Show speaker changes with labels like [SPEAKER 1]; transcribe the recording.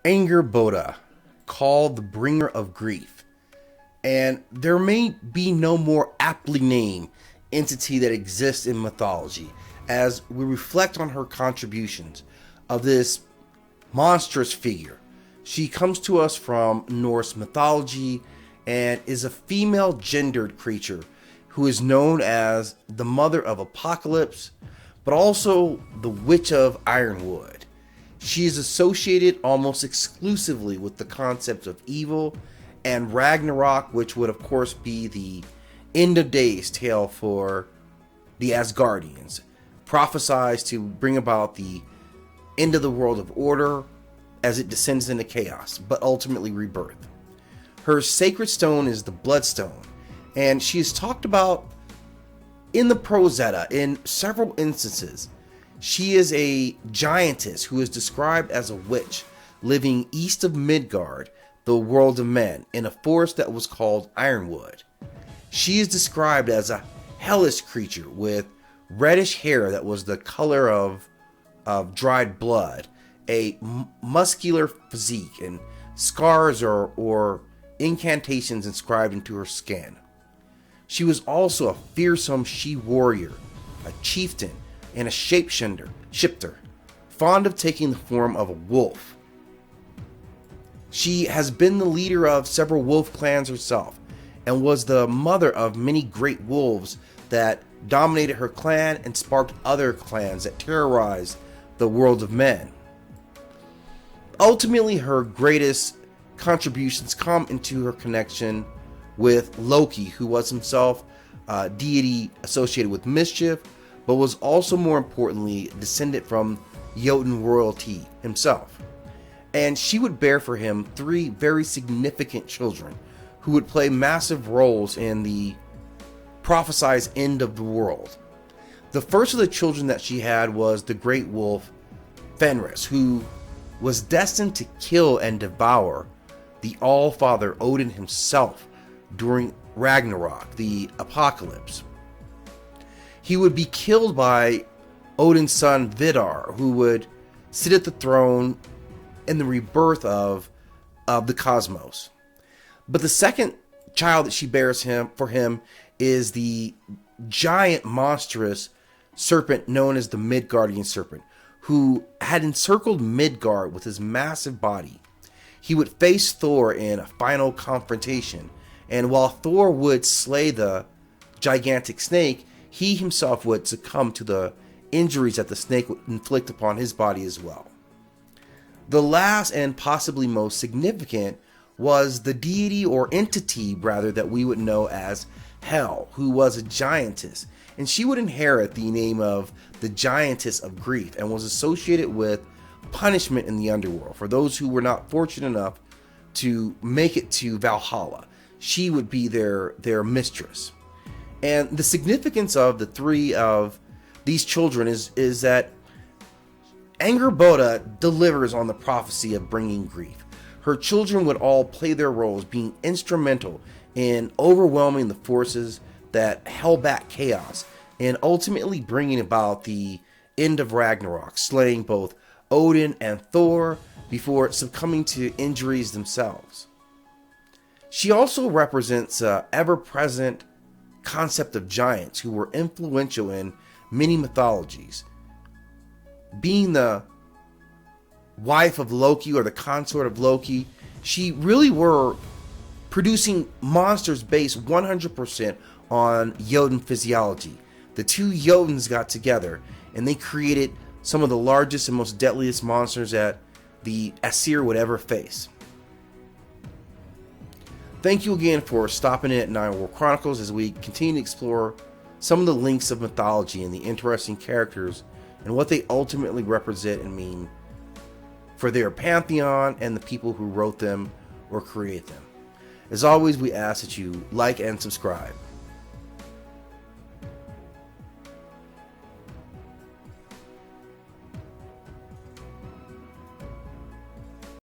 [SPEAKER 1] AngrBoda, called the bringer of grief. And there may be no more aptly named entity that exists in mythology as we reflect on her contributions of this monstrous figure. She comes to us from Norse mythology and is a female gendered creature who is known as the mother of apocalypse, but also the Witch of Ironwood. She is associated almost exclusively with the concept of evil and Ragnarok, which would of course be the end of days tale for the Asgardians, prophesies to bring about the end of the world of order as it descends into chaos, but ultimately rebirth. Her sacred stone is the Bloodstone, and she is talked about in the Prose Edda in several instances. She is a giantess who is described as a witch living east of Midgard, the world of men, in a forest that was called Ironwood. She is described as a hellish creature with reddish hair that was the color of dried blood, a muscular physique, and scars or incantations inscribed into her skin. She was also a fearsome she-warrior, a chieftain, and a shapeshifter, fond of taking the form of a wolf. She has been the leader of several wolf clans herself, and was the mother of many great wolves that dominated her clan and sparked other clans that terrorized the world of men. Ultimately, her greatest contributions come into her connection with Loki, who was himself a deity associated with mischief, but was also more importantly descended from Jotun royalty himself. And she would bear for him 3 very significant children who would play massive roles in the prophesied end of the world. The first of the children that she had was the great wolf Fenrir, who was destined to kill and devour the All-Father Odin himself during Ragnarok, the apocalypse. He would be killed by Odin's son Vidar, who would sit at the throne in the rebirth of the cosmos. But the second child that she bears for him is the giant monstrous serpent known as the Midgardian serpent, who had encircled Midgard with his massive body. He would face Thor in a final confrontation, and while Thor would slay the gigantic snake, he himself would succumb to the injuries that the snake would inflict upon his body as well. The last and possibly most significant was the deity or entity rather that we would know as Hel, who was a giantess, and she would inherit the name of the giantess of grief and was associated with punishment in the underworld for those who were not fortunate enough to make it to Valhalla. She would be their mistress. And the significance of the 3 of these children is that AngrBoda delivers on the prophecy of bringing grief. Her children would all play their roles, being instrumental in overwhelming the forces that held back chaos and ultimately bringing about the end of Ragnarok, slaying both Odin and Thor before succumbing to injuries themselves. She also represents an ever-present concept of giants who were influential in many mythologies. Being the wife of Loki or the consort of Loki, she really were producing monsters based 100% on Jotun physiology. The 2 Jotuns got together and they created some of the largest and most deadliest monsters that the Aesir would ever face. Thank you again for stopping in at 9 World Chronicles as we continue to explore some of the links of mythology and the interesting characters and what they ultimately represent and mean for their pantheon and the people who wrote them or create them. As always, we ask that you like and subscribe.